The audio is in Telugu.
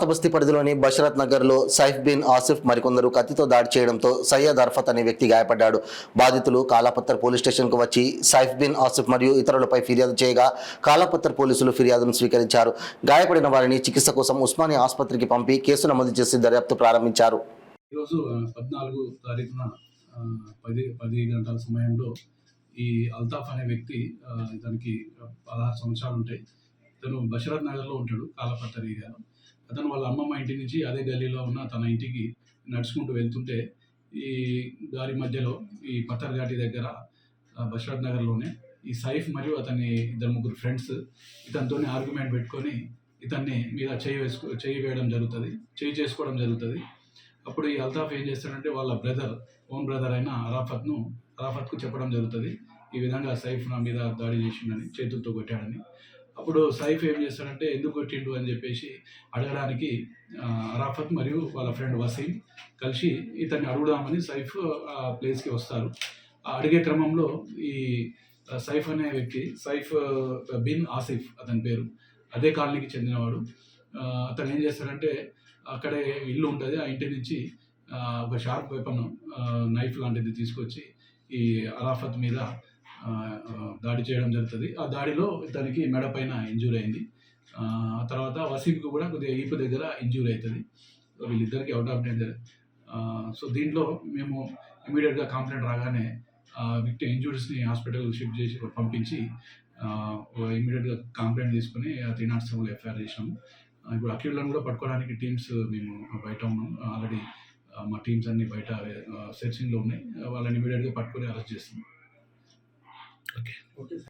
బస్తీ పరిధిలోని బషరత్ నగర్లో సైఫ్ బిన్ ఆసిఫ్ మరికొందరు కత్తితో దాడి చేయడంతో సయ్యద్ అర్ఫత్ అనే వ్యక్తి గాయపడ్డాడు. బాధితులు కాలాపత్తర్ పోలీస్ స్టేషన్కు వచ్చి సైఫ్ బిన్ ఆసిఫ్ మరియు ఇతరులపై ఫిర్యాదు చేయగా కాలాపత్తర్ పోలీసులు ఫిర్యాదును స్వీకరించారు. గాయపడిన వారిని చికిత్స కోసం ఉస్మానియా ఆసుపత్రికి పంపి కేసు నమోదు చేసి దర్యాప్తు ప్రారంభించారు. ఈరోజు 14 తారీఖున 10 గంటల సమయంలో ఈ అల్తాఫ్ అనే వ్యక్తి, ఇతనికి 16 సంవత్సరాలు ఉంటాయి. ఇతను బషరత్ నగర్లో ఉంటాడు, కాలాపత్తర్ ఏరియాలో. అతను వాళ్ళ అమ్మమ్మ ఇంటి నుంచి అదే గల్లీలో ఉన్న తన ఇంటికి నడుచుకుంటూ వెళ్తుంటే ఈ దారి మధ్యలో ఈ పత్తర్ ఘాటి దగ్గర బషరత్ నగర్లోనే ఈ సైఫ్ మరియు అతని 2-3 ఫ్రెండ్స్ ఇతనితో ఆర్గ్యుమెంట్ పెట్టుకొని ఇతన్ని మీద చేయి వేయడం జరుగుతుంది, చేయి చేసుకోవడం జరుగుతుంది. అప్పుడు ఈ అల్తాఫ్ ఏం చేస్తాడంటే వాళ్ళ ఓన్ బ్రదర్ అయిన అరాఫత్కు చెప్పడం జరుగుతుంది, ఈ విధంగా సైఫ్ నా మీద దాడి చేసిండని, చేతులతో కొట్టాడని. అప్పుడు సైఫ్ ఏం చేస్తాడంటే ఎందుకు కొట్టిండు అని చెప్పేసి అడగడానికి అరాఫత్ మరియు వాళ్ళ ఫ్రెండ్ వసీం కలిసి ఇతన్ని అడుగుదామని సైఫ్ ఆ ప్లేస్కి వస్తారు. అడిగే క్రమంలో ఈ సైఫ్ అనే వ్యక్తి, సైఫ్ బిన్ ఆసిఫ్ అతని పేరు, అదే కాలనీకి చెందినవాడు. అతను ఏం చేస్తాడంటే అక్కడే ఇల్లు ఉంటుంది, ఆ ఇంటి నుంచి ఒక షార్ప్ వెపన్, నైఫ్ లాంటిది తీసుకొచ్చి ఈ అరాఫత్ మీద దాడి చేయడం జరుగుతుంది. ఆ దాడిలో ఇతనికి మెడ పైన ఇంజూరీ అయింది. ఆ తర్వాత వసీంకు కూడా కొద్దిగా ఈపు దగ్గర ఇంజూరీ అవుతుంది. వీళ్ళిద్దరికి అవుట్ ఆఫ్ డేంజర్. సో దీంట్లో మేము ఇమీడియట్గా కంప్లైంట్ రాగానే విక్టిమ్ ఇంజూరీస్ని హాస్పిటల్ షిఫ్ట్ చేసి పంపించి ఇమీడియట్గా కంప్లైంట్ తీసుకుని 307 ఎఫ్ఐఆర్ చేసినాము. ఇప్పుడు అక్యూజ్లను కూడా పట్టుకోవడానికి టీమ్స్ మేము బయట ఉన్నాం. ఆల్రెడీ మా టీమ్స్ అన్ని బయట సెర్చింగ్లో ఉన్నాయి. వాళ్ళని ఇమీడియట్గా పట్టుకొని అరెస్ట్ చేస్తున్నాం. ఓకే.